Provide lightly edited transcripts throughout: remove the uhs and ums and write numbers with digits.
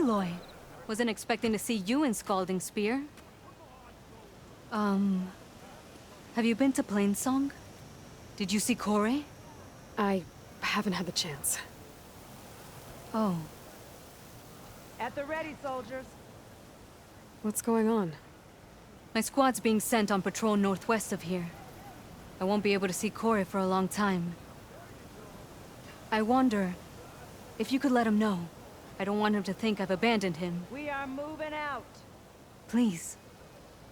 Aloy. Wasn't expecting to see you in Scalding Spear. Have you been to Plainsong? Did you see Corey? I haven't had the chance. Oh. At the ready, soldiers. What's going on? My squad's being sent on patrol northwest of here. I won't be able to see Corey for a long time. I wonder if you could let him know. I don't want him to think I've abandoned him. We are moving out. Please.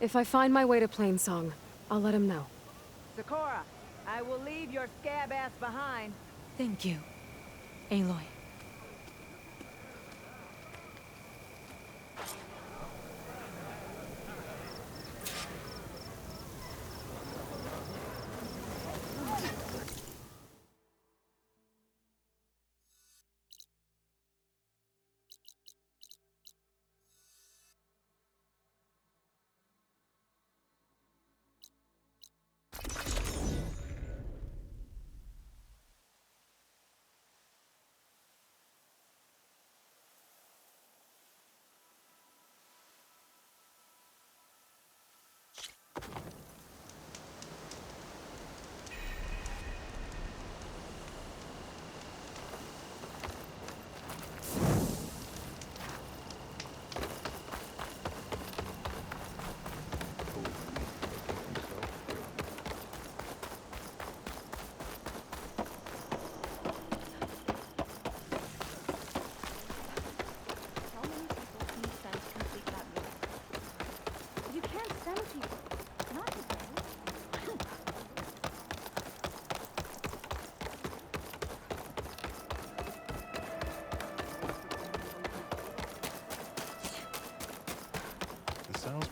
If I find my way to Plainsong, I'll let him know. Sakura, I will leave your scab ass behind. Thank you, Aloy.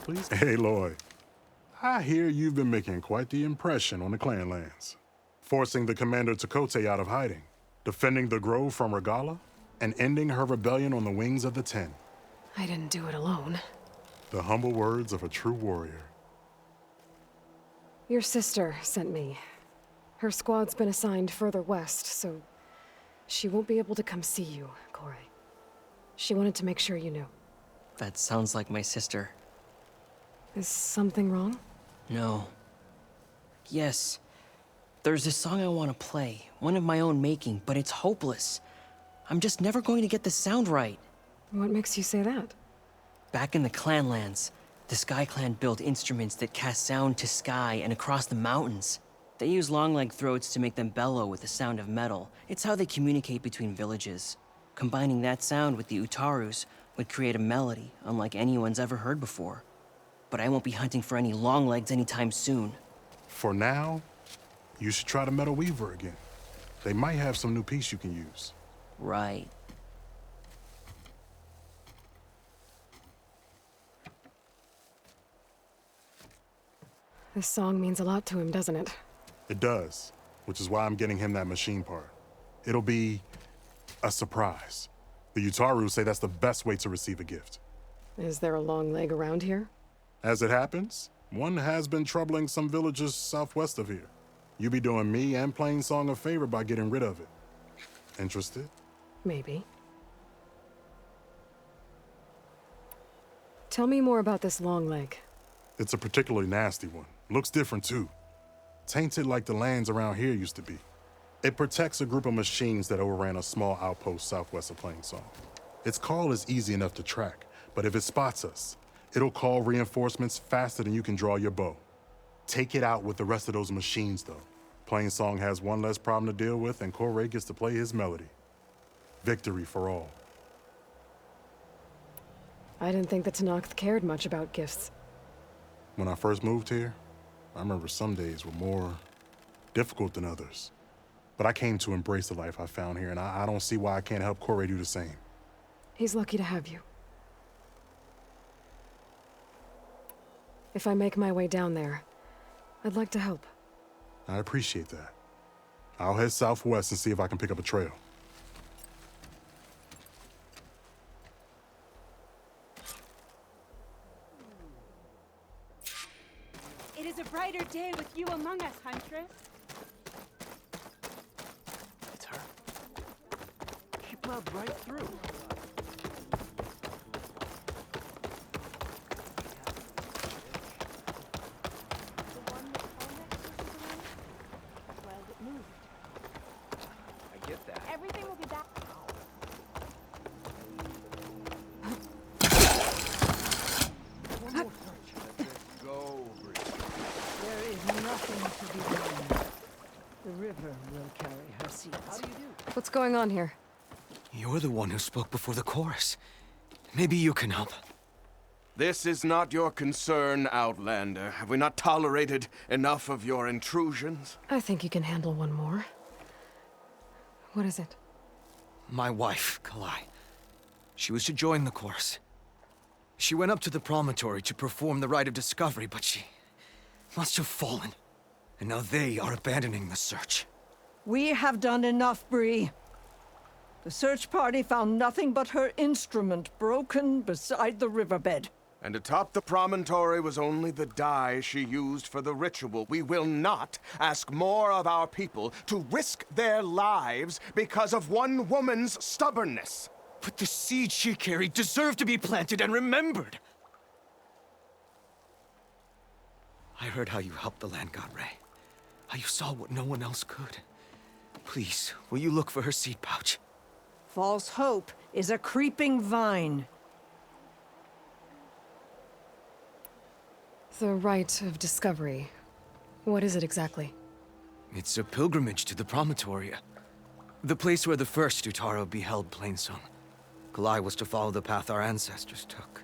Please. Hey, Lloyd. I hear you've been making quite the impression on the clan lands. Forcing the Commander Takote out of hiding, defending the Grove from Regala, and ending her rebellion on the wings of the Ten. I didn't do it alone. The humble words of a true warrior. Your sister sent me. Her squad's been assigned further west, so she won't be able to come see you, Corey. She wanted to make sure you knew. That sounds like my sister. Is something wrong? No. Yes. There's this song I want to play, one of my own making, but it's hopeless. I'm just never going to get the sound right. What makes you say that? Back in the Clanlands, the Sky Clan built instruments that cast sound to sky and across the mountains. They use long-leg throats to make them bellow with the sound of metal. It's how they communicate between villages. Combining that sound with the Utarus would create a melody unlike anyone's ever heard before. But I won't be hunting for any long legs anytime soon. For now, you should try the Metal Weaver again. They might have some new piece you can use. Right. This song means a lot to him, doesn't it? It does, which is why I'm getting him that machine part. It'll be a surprise. The Utaru say that's the best way to receive a gift. Is there a long leg around here? As it happens, one has been troubling some villages southwest of here. You be doing me and Plainsong a favor by getting rid of it. Interested? Maybe. Tell me more about this long leg. It's a particularly nasty one. Looks different too. Tainted like the lands around here used to be. It protects a group of machines that overran a small outpost southwest of Plainsong. Its call is easy enough to track, but if it spots us, it'll call reinforcements faster than you can draw your bow. Take it out with the rest of those machines, though. Plainsong has one less problem to deal with, and Corey gets to play his melody. Victory for all. I didn't think the Tenakth cared much about gifts. When I first moved here, I remember some days were more difficult than others. But I came to embrace the life I found here, and I don't see why I can't help Corey do the same. He's lucky to have you. If I make my way down there, I'd like to help. I appreciate that. I'll head southwest and see if I can pick up a trail. It is a brighter day with you among us, Huntress. It's her. She plowed right through. nothing to be done. The river will carry her seeds. What's going on here? You're the one who spoke before the chorus. Maybe you can help. This is not your concern, Outlander. Have we not tolerated enough of your intrusions? I think you can handle one more. What is it? My wife, Kalai. She was to join the chorus. She went up to the promontory to perform the rite of discovery, but she must have fallen. And now they are abandoning the search. We have done enough, Bree. The search party found nothing but her instrument broken beside the riverbed. And atop the promontory was only the dye she used for the ritual. We will not ask more of our people to risk their lives because of one woman's stubbornness. But the seed she carried deserved to be planted and remembered. I heard how you helped the land god Ray. How you saw what no one else could. Please, will you look for her seed pouch? False hope is a creeping vine. The rite of discovery. What is it exactly? It's a pilgrimage to the promontory. The place where the first Utaro beheld Plainsong. Kalai was to follow the path our ancestors took.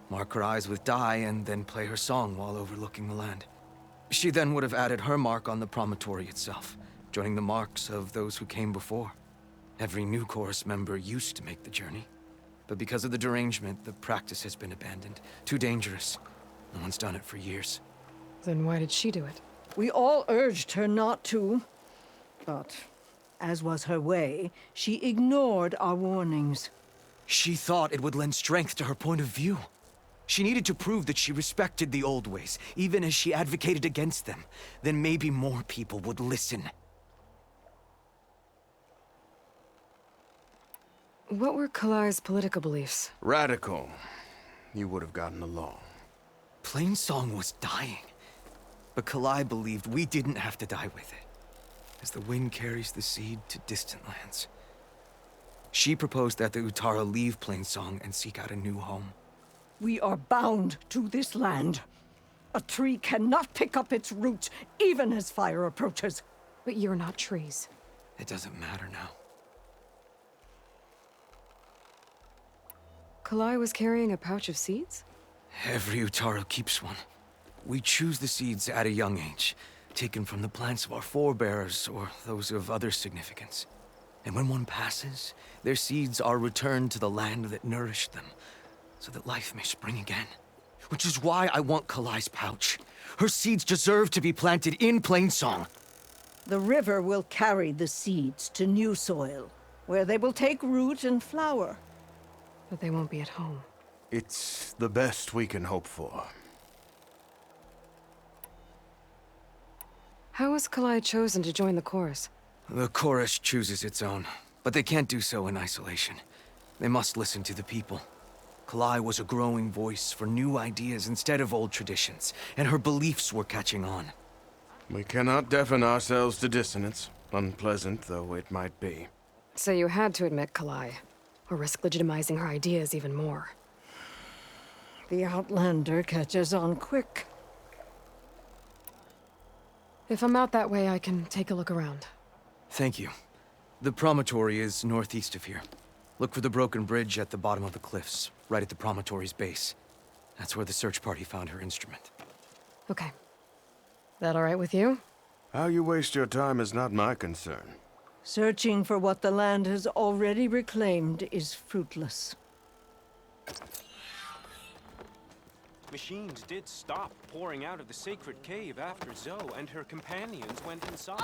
Mark her eyes with dye and then play her song while overlooking the land. She then would have added her mark on the promontory itself, joining the marks of those who came before. Every new chorus member used to make the journey. But because of the derangement, the practice has been abandoned. Too dangerous. No one's done it for years. Then why did she do it? We all urged her not to. But, as was her way, she ignored our warnings. She thought it would lend strength to her point of view. She needed to prove that she respected the old ways, even as she advocated against them. Then maybe more people would listen. What were Kalai's political beliefs? Radical. You would have gotten along. Plainsong was dying. But Kalai believed we didn't have to die with it, as the wind carries the seed to distant lands. She proposed that the Utara leave Plainsong and seek out a new home. We are bound to this land. A tree cannot pick up its roots, even as fire approaches. But you're not trees. It doesn't matter now. Kalai was carrying a pouch of seeds? Every Utaro keeps one. We choose the seeds at a young age, taken from the plants of our forebears or those of other significance. And when one passes, their seeds are returned to the land that nourished them, so that life may spring again. Which is why I want Kalai's pouch. Her seeds deserve to be planted in Plainsong. The river will carry the seeds to new soil, where they will take root and flower. But they won't be at home. It's the best we can hope for. How was Kalai chosen to join the chorus? The chorus chooses its own, but they can't do so in isolation. They must listen to the people. Kalai was a growing voice for new ideas instead of old traditions, and her beliefs were catching on. We cannot deafen ourselves to dissonance, unpleasant though it might be. So you had to admit Kalai, or risk legitimizing her ideas even more. The Outlander catches on quick. If I'm out that way, I can take a look around. Thank you. The promontory is northeast of here. Look for the broken bridge at the bottom of the cliffs, right at the promontory's base. That's where the search party found her instrument. Okay. That all right with you? How you waste your time is not my concern. Searching for what the land has already reclaimed is fruitless. Machines did stop pouring out of the sacred cave after Zoe and her companions went inside.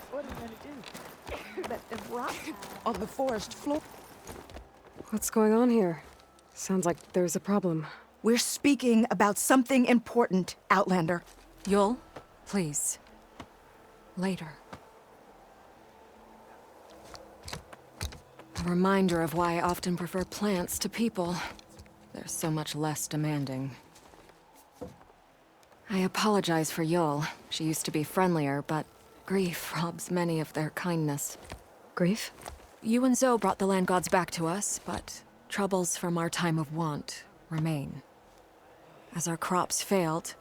What are we gonna do? Let them rot on the forest floor. What's going on here? Sounds like there's a problem. We're speaking about something important, Outlander. Yul, please. Later. A reminder of why I often prefer plants to people. They're so much less demanding. I apologize for Yul. She used to be friendlier, but Grief robs many of their kindness. Grief? You and Zoe brought the land gods back to us, but troubles from our time of want remain. As our crops failed,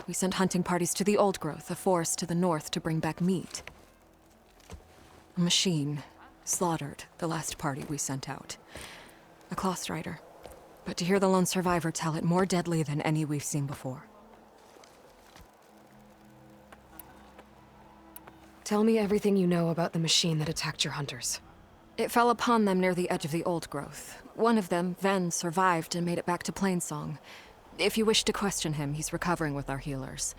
we sent hunting parties to the Old Growth, a forest to the north, to bring back meat. A machine slaughtered the last party we sent out. A cloth strider. But to hear the lone survivor tell it, more deadly than any we've seen before. Tell me everything you know about the machine that attacked your hunters. It fell upon them near the edge of the Old Growth. One of them, Ven, survived and made it back to Plainsong. If you wish to question him, he's recovering with our healers.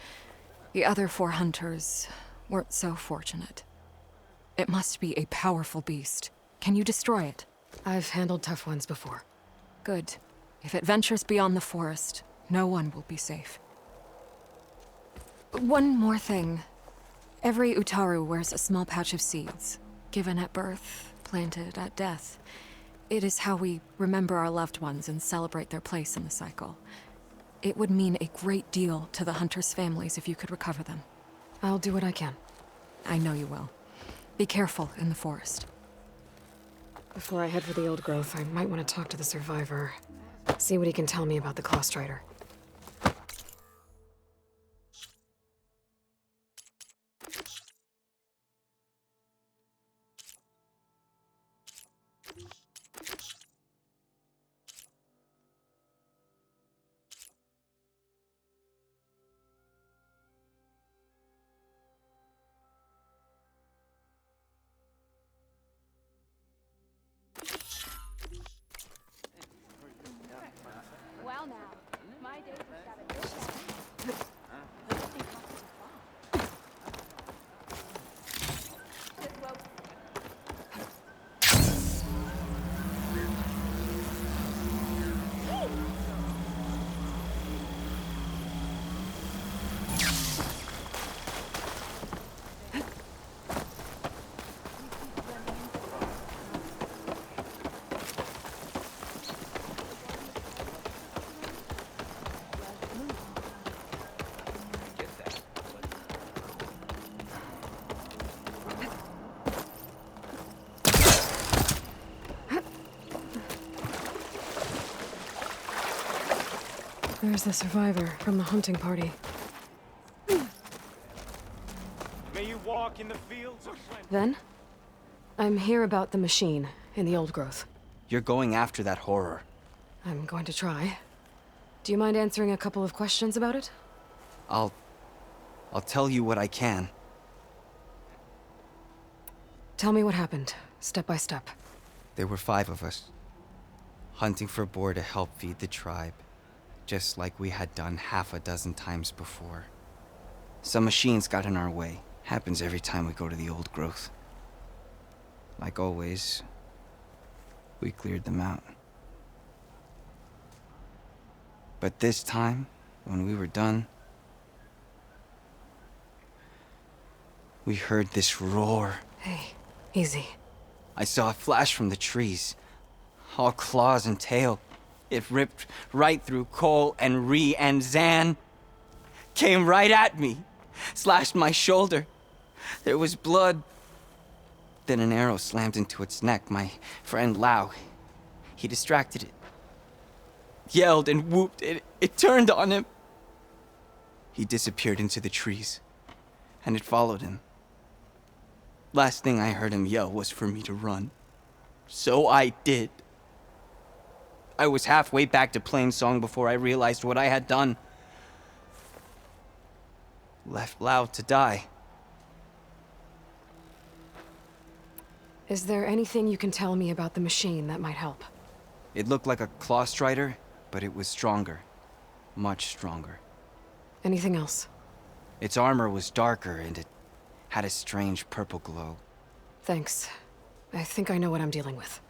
The other 4 hunters weren't so fortunate. It must be a powerful beast. Can you destroy it? I've handled tough ones before. Good. If it ventures beyond the forest, no one will be safe. One more thing. Every Utaru wears a small pouch of seeds, given at birth, planted at death. It is how we remember our loved ones and celebrate their place in the cycle. It would mean a great deal to the hunters' families if you could recover them. I'll do what I can. I know you will. Be careful in the forest. Before I head for the Old Growth, I might want to talk to the survivor. See what he can tell me about the Claw Strider. Well now, my days of scavenging. There's the survivor from the hunting party. May you walk in the fields of plenty. Then? I'm here about the machine in the Old Growth. You're going after that horror. I'm going to try. Do you mind answering a couple of questions about it? I'll tell you what I can. Tell me what happened, step by step. There were 5 of us, hunting for boar to help feed the tribe, just like we had done half a dozen times before. Some machines got in our way. Happens every time we go to the Old Growth. Like always, we cleared them out. But this time, when we were done, we heard this roar. Hey, easy. I saw a flash from the trees, all claws and tail. It ripped right through Cole and Ree, and Zan came right at me, slashed my shoulder. There was blood. Then an arrow slammed into its neck. My friend Lau, he distracted it. Yelled and whooped. It turned on him. He disappeared into the trees, and it followed him. Last thing I heard him yell was for me to run. So I did. I was halfway back to Plainsong before I realized what I had done. Left Lau to die. Is there anything you can tell me about the machine that might help? It looked like a claw strider, but it was stronger. Much stronger. Anything else? Its armor was darker, and it had a strange purple glow. Thanks. I think I know what I'm dealing with.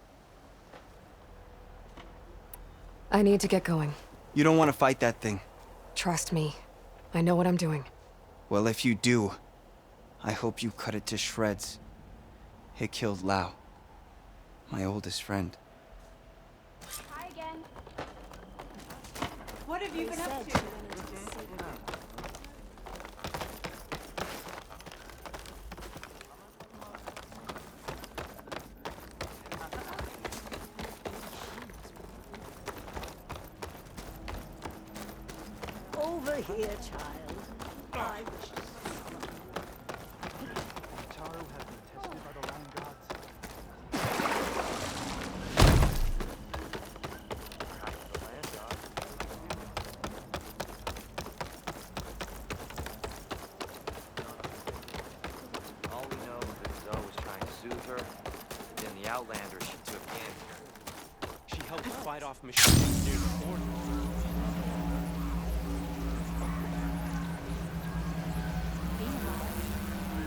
I need to get going. You don't want to fight that thing. Trust me. I know what I'm doing. Well, if you do, I hope you cut it to shreds. It killed Lau, my oldest friend. Hi again. What have you been up to? here, child. I wish to Taro has been tested by the land gods. All we know is that Zoe was trying to soothe her, then the Outlander she took in. She helped fight off machines near the border.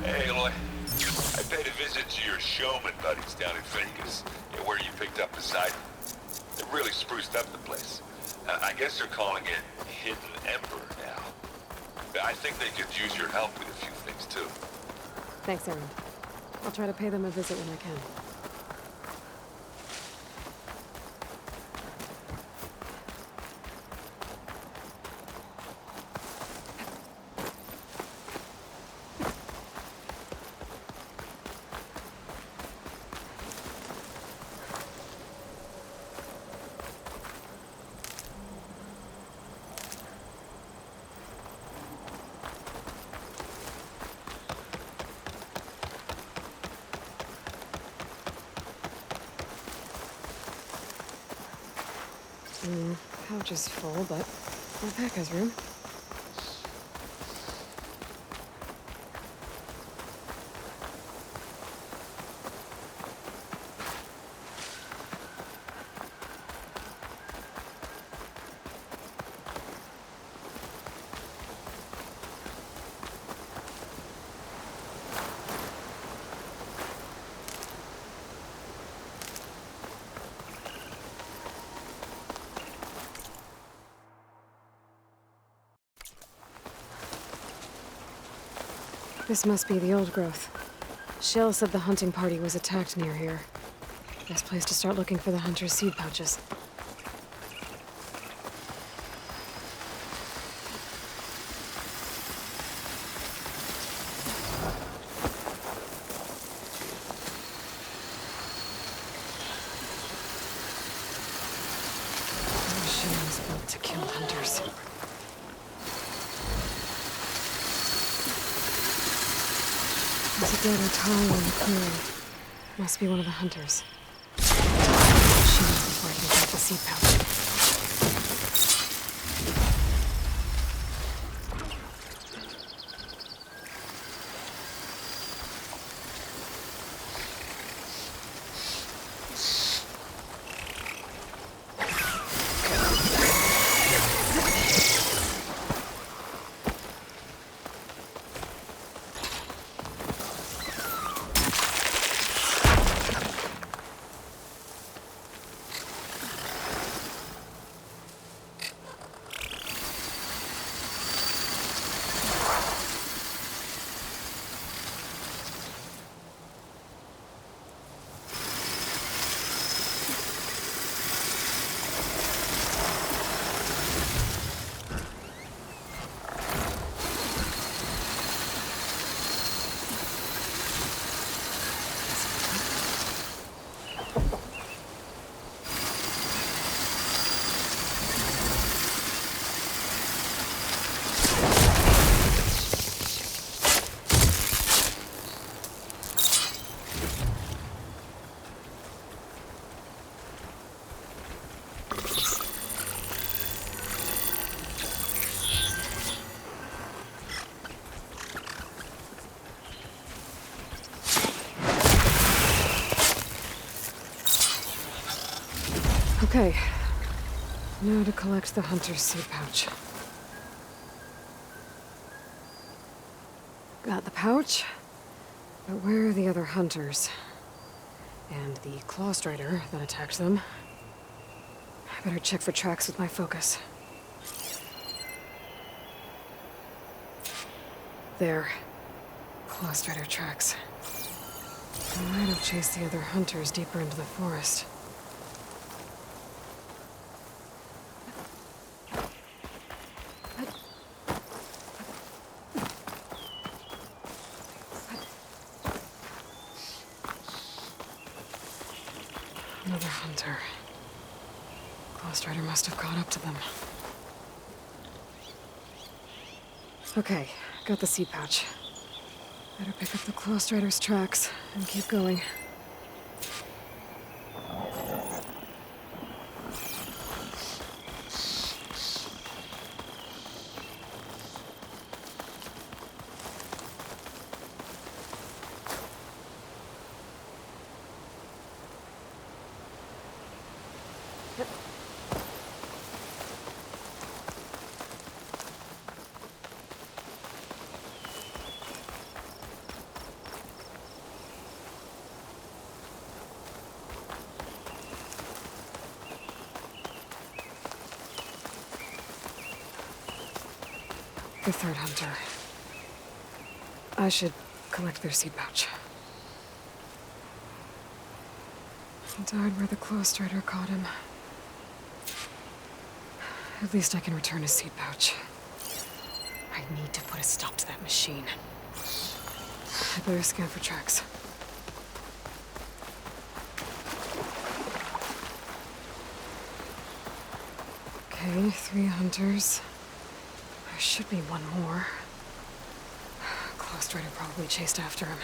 Hey, Aloy. I paid a visit to your showman buddies down in Vegas, where you picked up Poseidon. They really spruced up the place. I guess they're calling it Hidden Emperor now. I think they could use your help with a few things, too. Thanks, Aaron. I'll try to pay them a visit when I can. Pouch is full, but my pack has room. This must be the old growth. Shell said the hunting party was attacked near here. Best place to start looking for the hunter's seed pouches. The machine was built to kill hunters. There's a dead Taro in the clearing. Must be one of the hunters. She knows before I can grab the seed pouch. Okay. Now to collect the hunter's seed pouch. Got the pouch, but where are the other hunters? And the claw strider that attacked them? I better check for tracks with my focus. There. Claw strider tracks. I might have chased the other hunters deeper into the forest. Another hunter. Claw strider must have caught up to them. Okay, got the seat pouch. Better pick up the Claw Strider's tracks and keep going. The third hunter. I should collect their seed pouch. He died where the Claw Strider caught him. At least I can return his seed pouch. I need to put a stop to that machine. I better scan for tracks. Okay, 3 hunters. There should be one more. Claw Strider probably chased after him.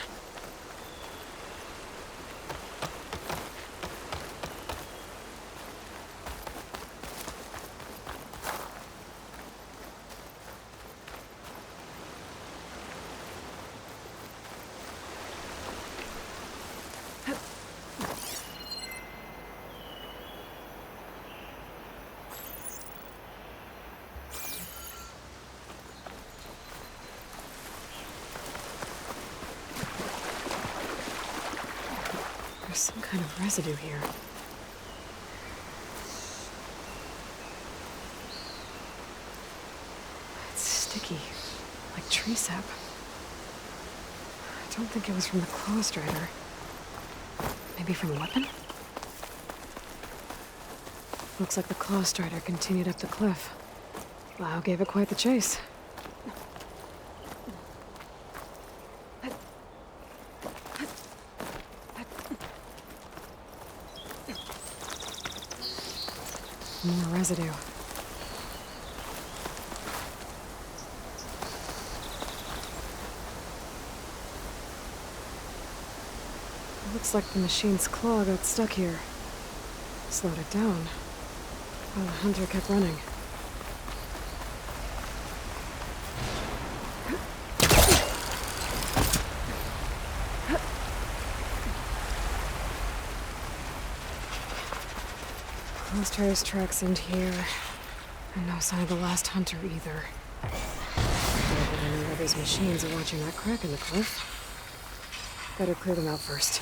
There's some kind of residue here. It's sticky, like tree sap. I don't think it was from the Claw Strider. Maybe from a weapon? Looks like the Claw Strider continued up the cliff. Lau gave it quite the chase. More residue. It looks like the machine's claw got stuck here. Slowed it down. While the hunter kept running. Claw Strider's tracks end here. And no sign of the last hunter either. I know where those machines are watching that crack in the cliff. Better clear them out first.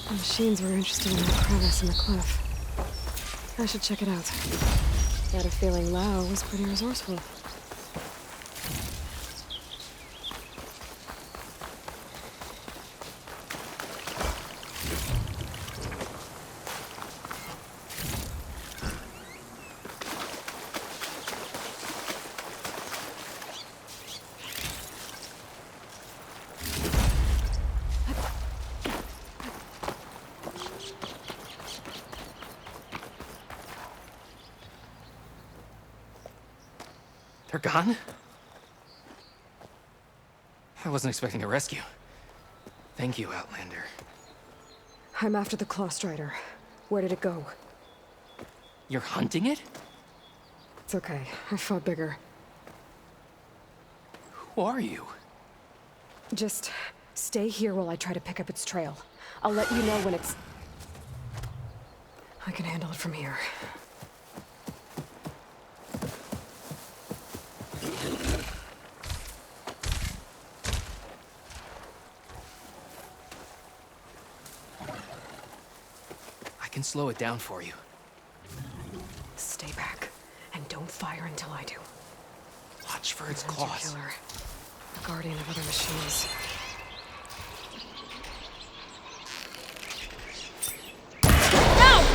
The machines were interested in that crevice in the cliff. I should check it out. Got a feeling Lau was pretty resourceful. They're gone? I wasn't expecting a rescue. Thank you, Outlander. I'm after the Claw Strider. Where did it go? You're hunting it? It's okay. I fought bigger. Who are you? Just stay here while I try to pick up its trail. I'll let you know when it's... I can handle it from here. I can slow it down for you. Stay back, and don't fire until I do. Watch for its Avenger claws. Killer. A guardian of other machines. No!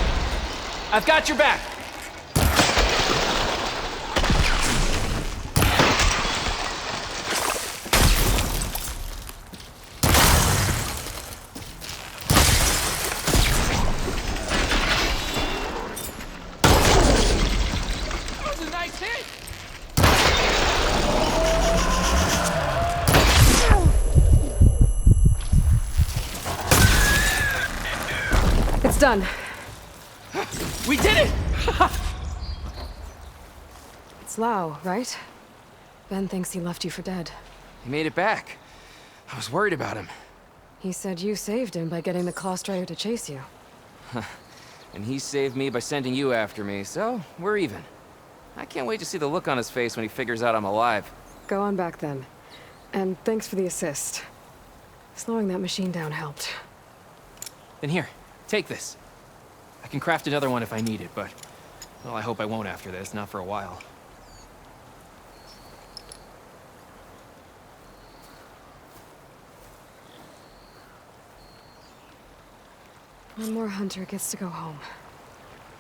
I've got your back! That was a nice hit! It's done. We did it! It's Lau, right? Ben thinks he left you for dead. He made it back. I was worried about him. He said you saved him by getting the Claw Strider to chase you. And he saved me by sending you after me, so we're even. I can't wait to see the look on his face when he figures out I'm alive. Go on back then. And thanks for the assist. Slowing that machine down helped. Then here, take this. I can craft another one if I need it, but... well, I hope I won't after this, not for a while. One more hunter gets to go home.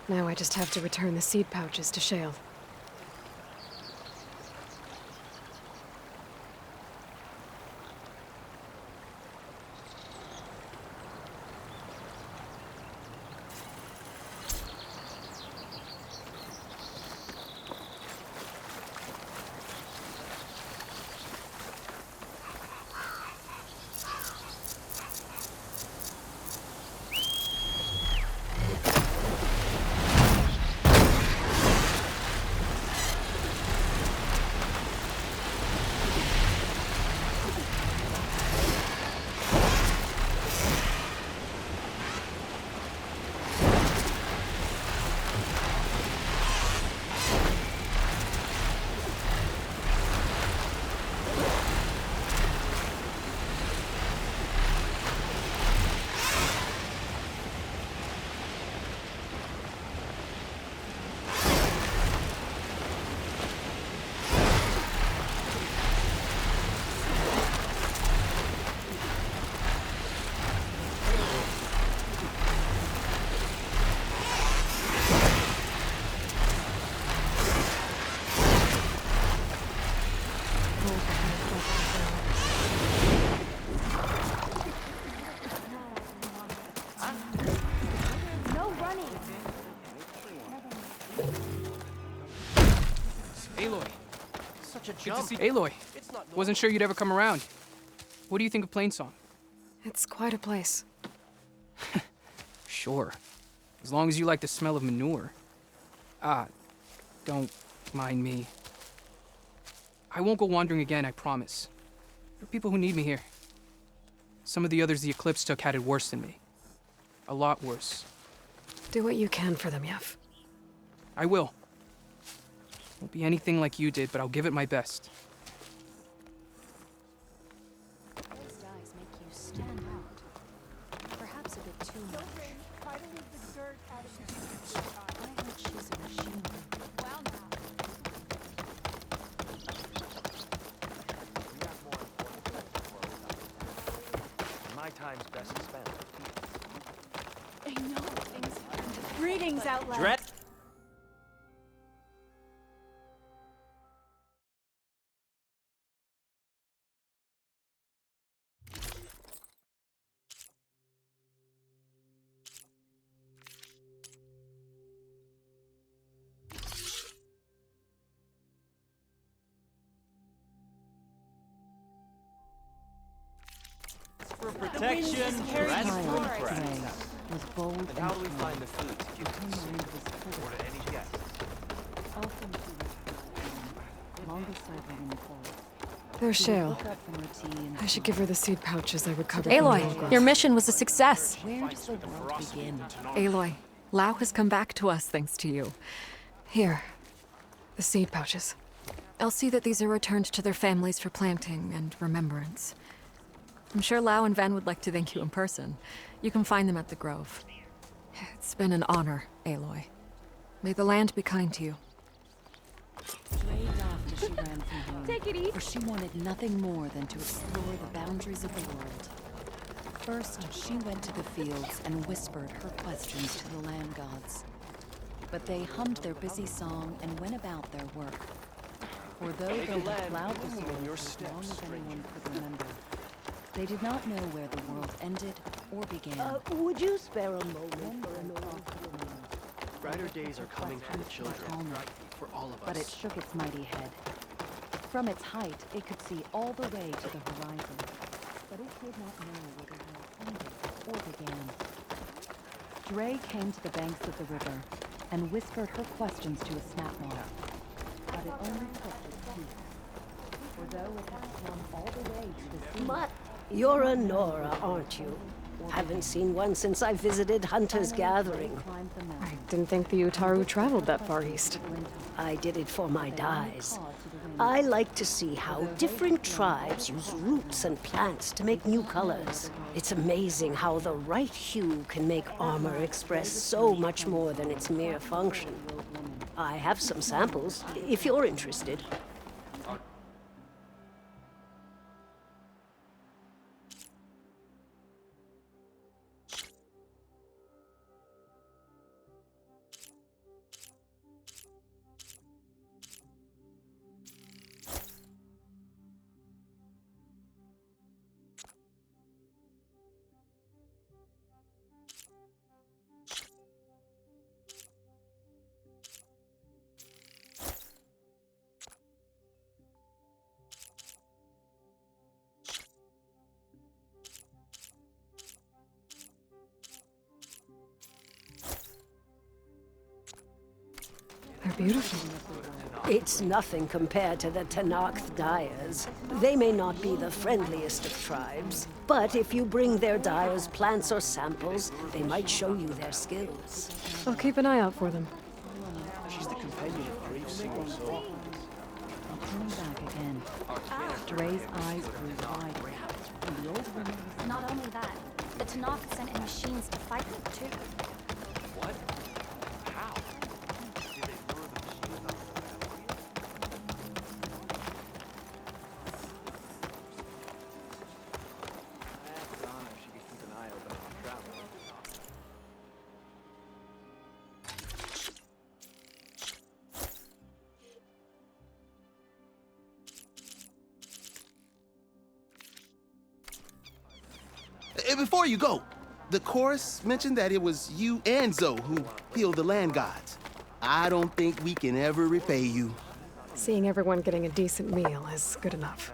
Now I just have to return the seed pouches to Shale. No running. Aloy. Such a Good jump. to see Aloy. Wasn't sure you'd ever come around. What do you think of Plainsong? It's quite a place. Sure. As long as you like the smell of manure. Don't mind me. I won't go wandering again, I promise. There are people who need me here. Some of the others the Eclipse took had it worse than me. A lot worse. Do what you can for them, Yev. I will. Won't be anything like you did, but I'll give it my best. Those dyes make you stand out. Perhaps a bit too much. Try to leave the dirt out of your I heard she's a machine. Well now. My time's best spent. I know things. Greetings, Outlander. Dret! for protection, rest for practice. Was bold and how do we find the food to give to the or to any guest? Often longest serving in the forest. There's Shale. I should give her the seed pouches I recovered Aloy, from the old your growth. mission was a success. Where does the world begin? Aloy, Lao has come back to us thanks to you. Here. The seed pouches. I'll see that these are returned to their families for planting and remembrance. I'm sure Lao and Van would like to thank you in person. You can find them at the Grove. It's been an honor, Aloy. May the land be kind to you. She ran from home. Take it easy. For she wanted nothing more than to explore the boundaries of the world. First, she went to the fields and whispered her questions to the land gods. But they hummed their busy song and went about their work. For though they had plowed the soil as long as anyone could remember, they did not know where the world ended or began. Would you spare a moment for an old brighter days are coming for the children, for all of us. But it shook its mighty head. From its height, it could see all the way to the horizon. But it did not know where the world ended or began. Dre came to the banks of the river and whispered her questions to a snapmare. But it only took his teeth. For though it had come all the way to the sea... You're a Nora, aren't you? Haven't seen one since I visited Hunter's Gathering. I didn't think the Utaru traveled that far east. I did it for my dyes. I like to see how different tribes use roots and plants to make new colors. It's amazing how the right hue can make armor express so much more than its mere function. I have some samples, if you're interested. They're beautiful. It's nothing compared to the Tanakh dyers. They may not be the friendliest of tribes, but if you bring their dyers plants or samples, they might show you their skills. I'll keep an eye out for them. She's the companion of brave singer Soul. Turning back again, Dre's eyes grew wider. And the old woman was... Not only that, the Tanakh sent in machines to fight them, too. What? How? Did they lure the machines out of the family? Donna should be keeping an eye open on travel. Before you go, the chorus mentioned that it was you and Zoe who healed the land gods. I don't think we can ever repay you. Seeing everyone getting a decent meal is good enough.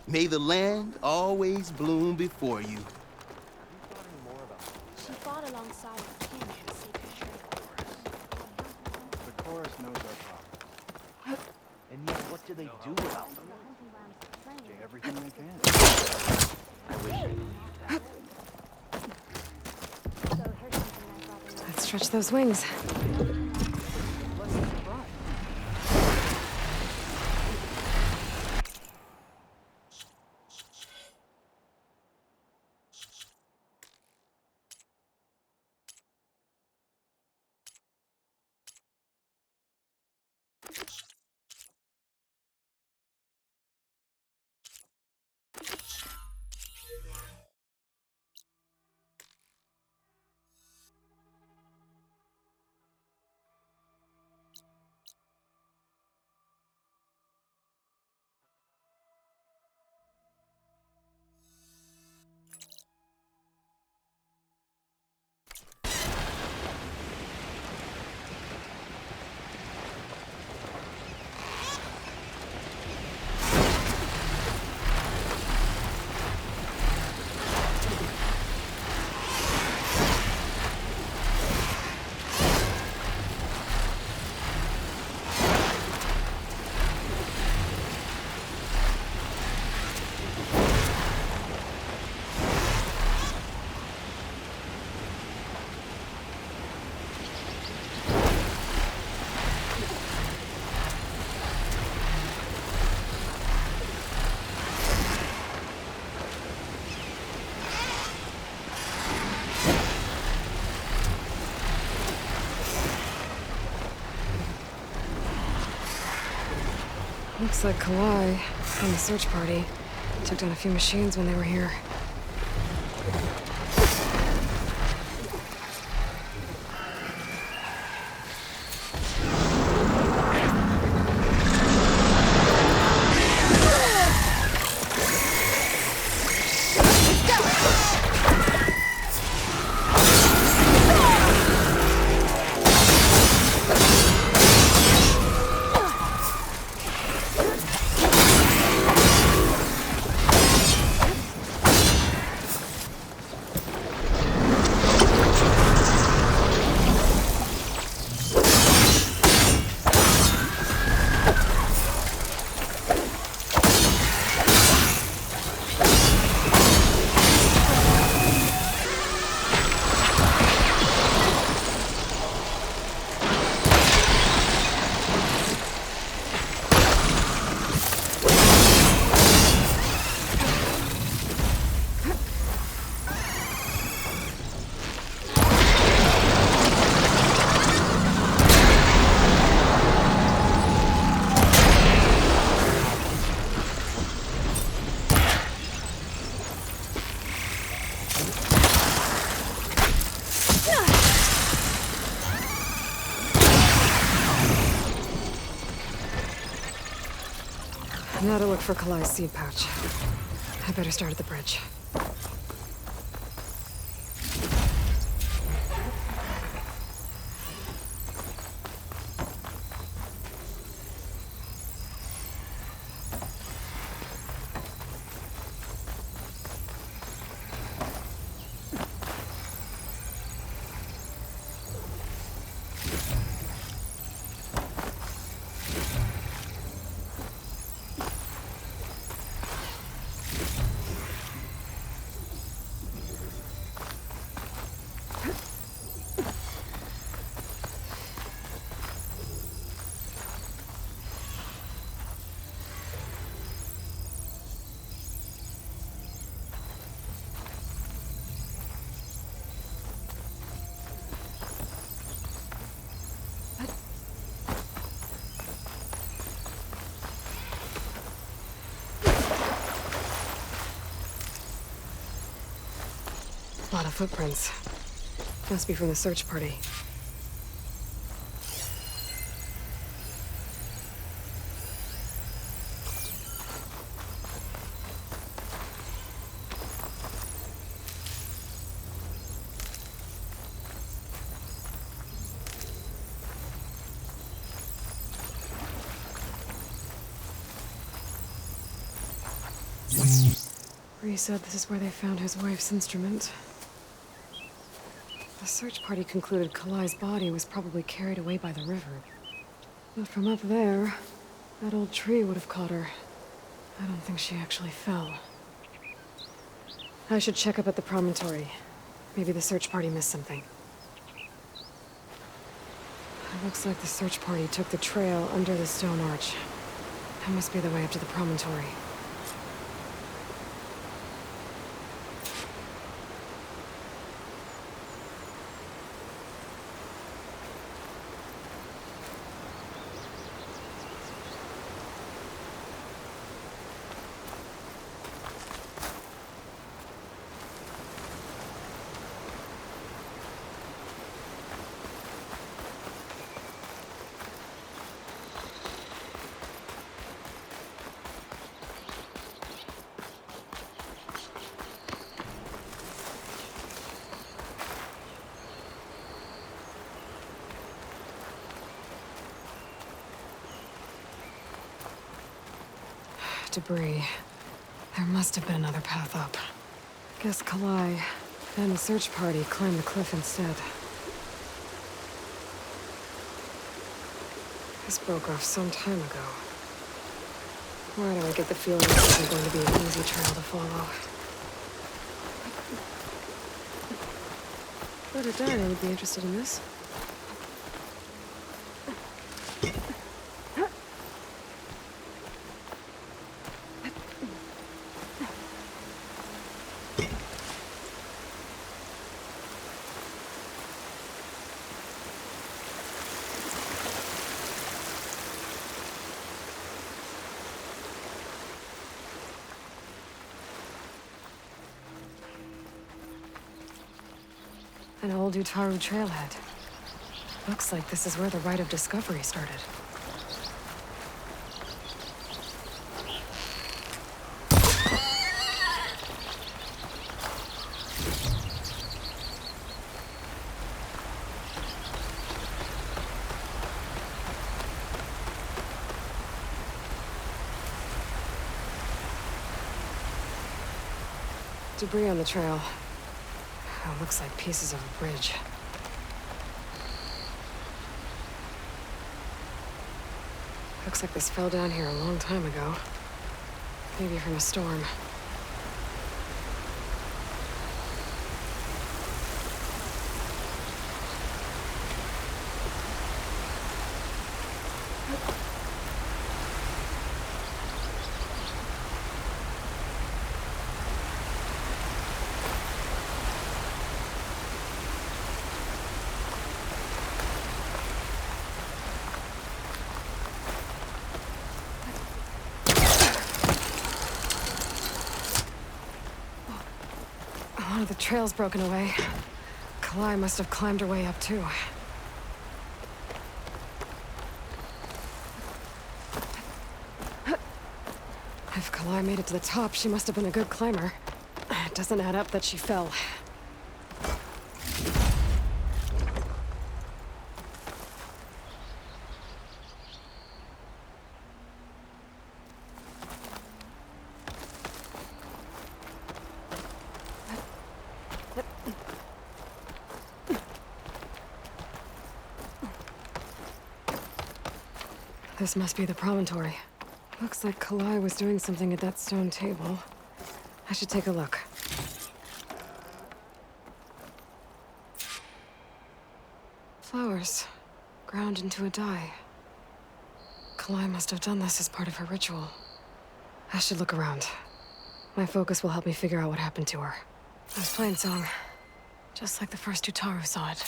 May the land always bloom before you. She fought alongside the king in the sacred tree. The chorus knows our problems. And yet, what do they do about them? Do everything they can. I wish I believed that. Let's stretch those wings. Looks like Kalai and the search party took down a few machines when they were here. Now to look for Kalai's seed pouch. I better start at the bridge. A lot of footprints. Must be from the search party. Bree said this is where they found his wife's instrument. The search party concluded Kalai's body was probably carried away by the river. But from up there, that old tree would have caught her. I don't think she actually fell. I should check up at the promontory. Maybe the search party missed something. It looks like the search party took the trail under the stone arch. That must be the way up to the promontory. Debris. There must have been another path up. Guess Kalai and the search party climbed the cliff instead. This broke off some time ago. Why do I get the feeling this isn't going to be an easy trail to follow? Better Diana would be interested in this. An old Utaru trailhead. Looks like this is where the Rite of Discovery started. Debris on the trail. Oh, looks like pieces of a bridge. Looks like this fell down here a long time ago. Maybe from a storm. One of the trail's broken away. Kalai must have climbed her way up, too. If Kalai made it to the top, she must have been a good climber. It doesn't add up that she fell. This must be the promontory. Looks like Kalai was doing something at that stone table. I should take a look. Flowers, ground into a dye. Kalai must have done this as part of her ritual. I should look around. My focus will help me figure out what happened to her. I was playing song, just like the first Utaru saw it.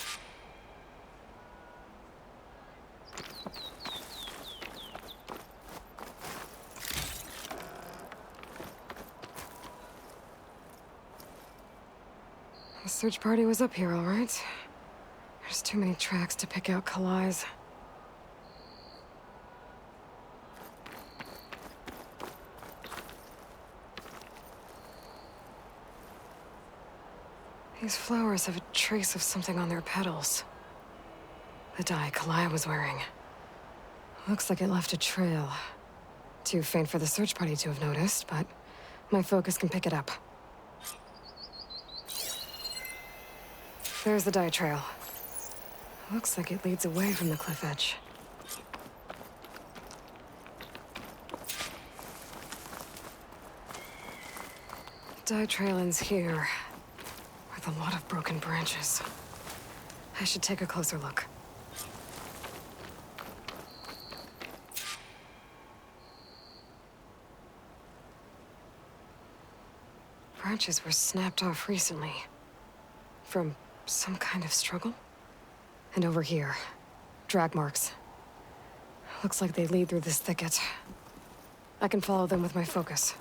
The search party was up here, all right. There's too many tracks to pick out Kalai's. These flowers have a trace of something on their petals. The dye Kalai was wearing. Looks like it left a trail. Too faint for the search party to have noticed, but my focus can pick it up. There's the dye trail. Looks like it leads away from the cliff edge. Dye trail ends here, with a lot of broken branches. I should take a closer look. Branches were snapped off recently. From some kind of struggle? And over here, drag marks. Looks like they lead through this thicket. I can follow them with my focus.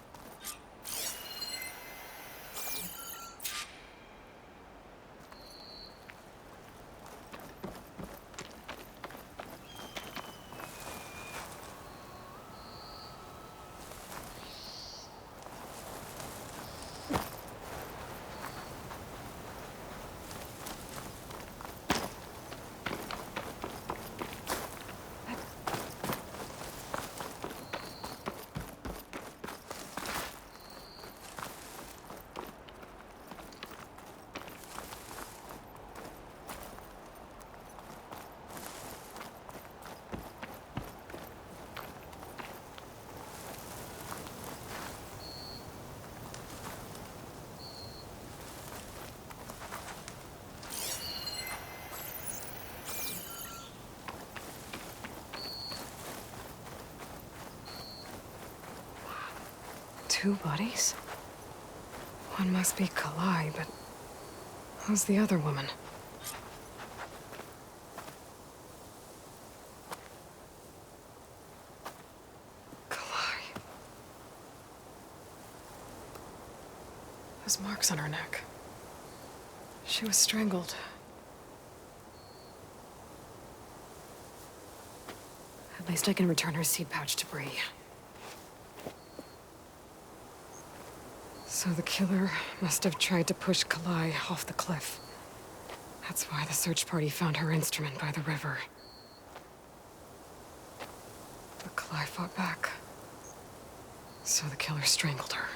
Two bodies? One must be Kalai, but who's the other woman? Kalai. Those marks on her neck. She was strangled At least I can return her seed pouch to Bree. So the killer must have tried to push Kalai off the cliff. That's why the search party found her instrument by the river. But Kalai fought back. So the killer strangled her.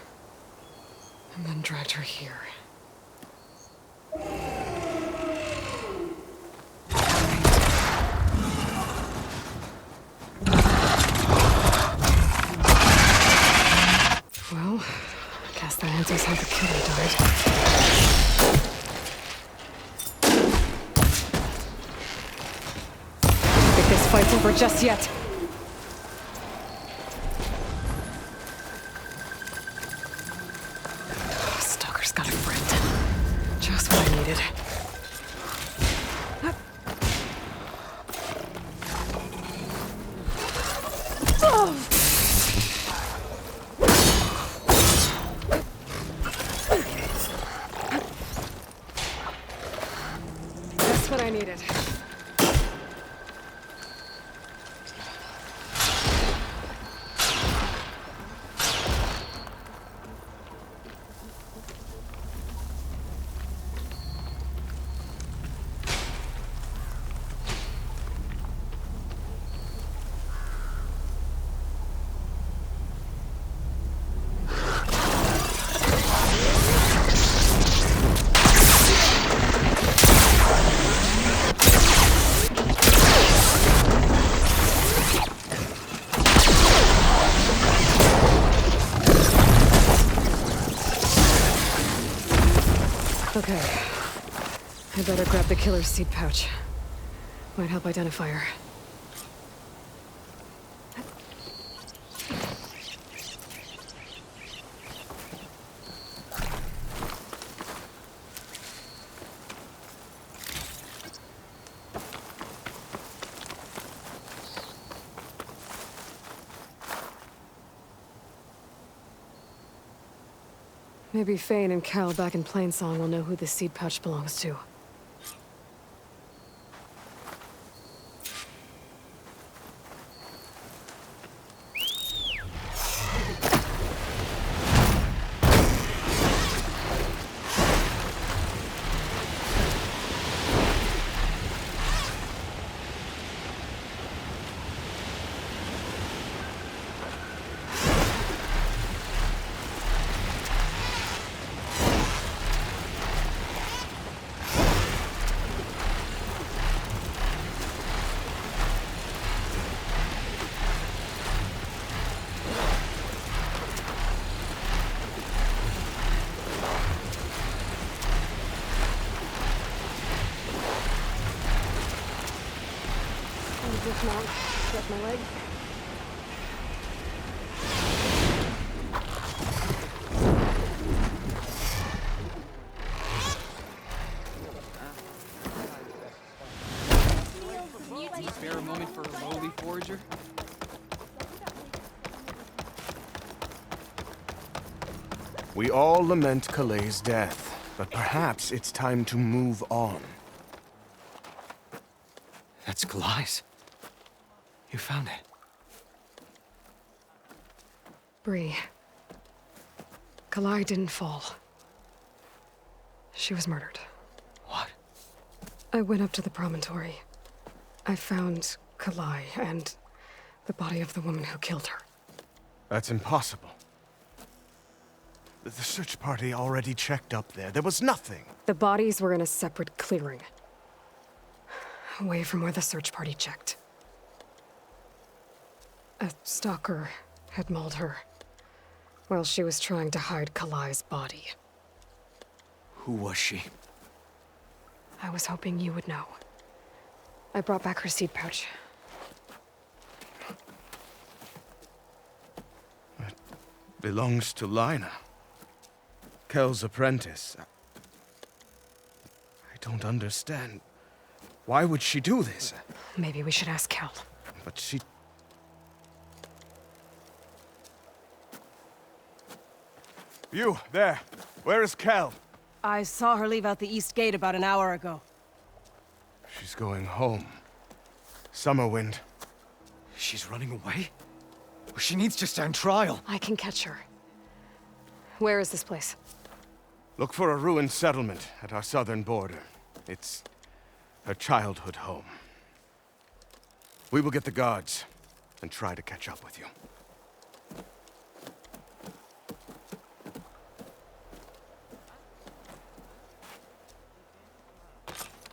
And then dragged her here. Well, I guess that answers how the killer died. I think this fight's over just yet. Stalker's got a friend. Just what I needed. That's what I needed. Okay. I better grab the killer's seed pouch. Might help identify her. Maybe Fane and Cal back in Plainsong will know who the seed pouch belongs to. Dismount, stretch my legs. Spare a moment for a lowly forager? We all lament Kalei's death, but perhaps it's time to move on. That's Kalai's. You found it. Bree. Kalai didn't fall. She was murdered. What? I went up to the promontory. I found Kalai and the body of the woman who killed her. That's impossible. The search party already checked up there. There was nothing. The bodies were in a separate clearing. Away from where the search party checked. A stalker had mauled her while she was trying to hide Kalai's body. Who was she? I was hoping you would know. I brought back her seed pouch. It belongs to Lina. Kel's apprentice. I don't understand. Why would she do this? Maybe we should ask Kel. But she... You, there. Where is Kel? I saw her leave out the east gate about an hour ago. She's going home. Summerwind. She's running away? She needs to stand trial. I can catch her. Where is this place? Look for a ruined settlement at our southern border. It's her childhood home. We will get the guards and try to catch up with you.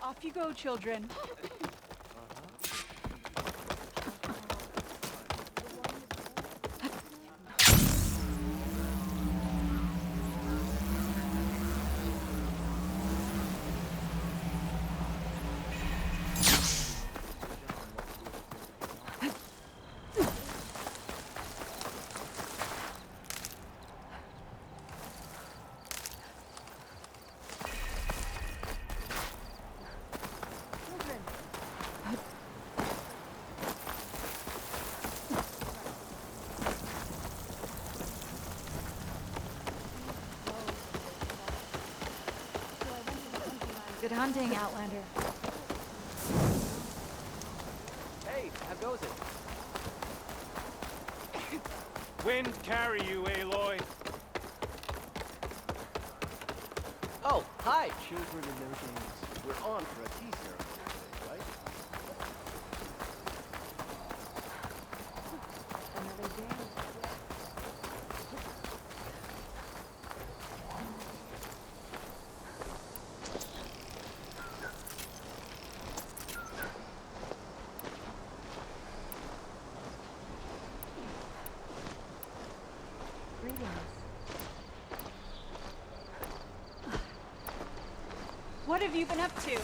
Off you go, children. Good hunting, Outlander. Hey, how goes it? Wind carry you, Aloy. Oh, hi, children and their games. We're on for a tea ceremony today, right? Another day. What have you been up to?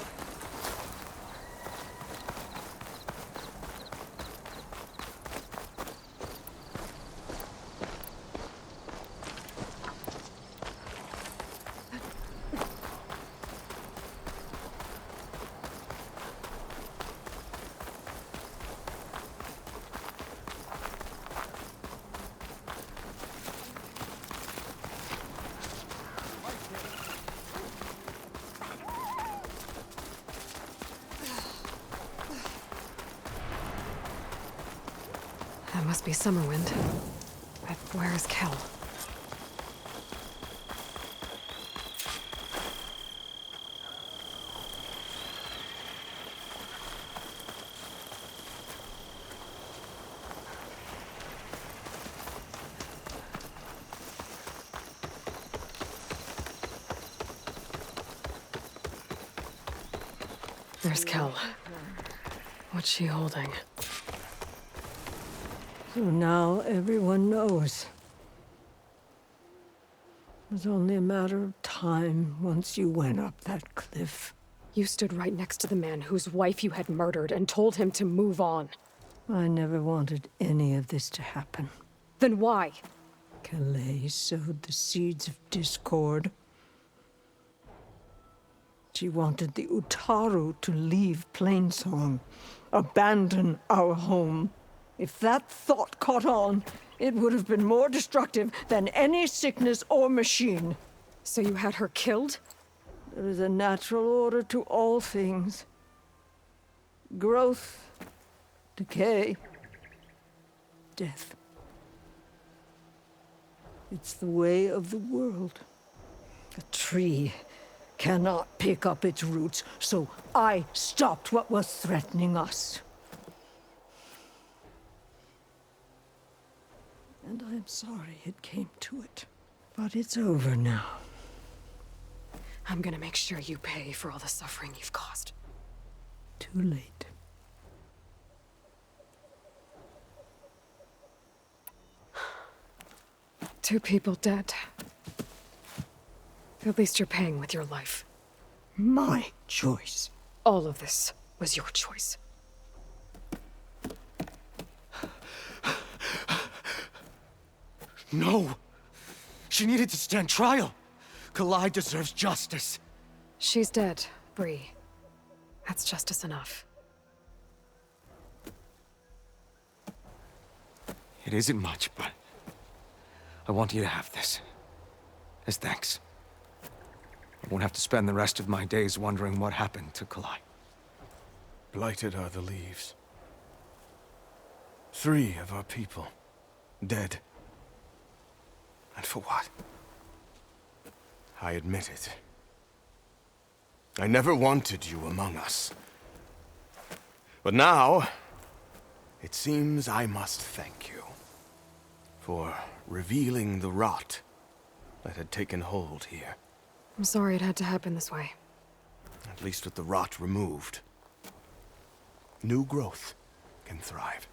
That must be Summerwind. But where is Kel? There's Kel. What's she holding? So now everyone knows. It was only a matter of time once you went up that cliff. You stood right next to the man whose wife you had murdered and told him to move on. I never wanted any of this to happen. Then why? Calais sowed the seeds of discord. She wanted the Utaru to leave Plainsong, abandon our home. If that thought caught on, it would have been more destructive than any sickness or machine. So you had her killed? There is a natural order to all things. Growth, decay, death. It's the way of the world. A tree cannot pick up its roots, so I stopped what was threatening us. And I'm sorry it came to it. But it's over now. I'm gonna make sure you pay for all the suffering you've caused. Too late. Two people dead. At least you're paying with your life. My choice. All of this was your choice. No! She needed to stand trial! Kalai deserves justice. She's dead, Bree. That's justice enough. It isn't much, but I want you to have this. As thanks. I won't have to spend the rest of my days wondering what happened to Kalai. Blighted are the leaves. 3 of our people dead. And for what? I admit it. I never wanted you among us. But now, it seems I must thank you for revealing the rot that had taken hold here. I'm sorry it had to happen this way. At least with the rot removed, new growth can thrive.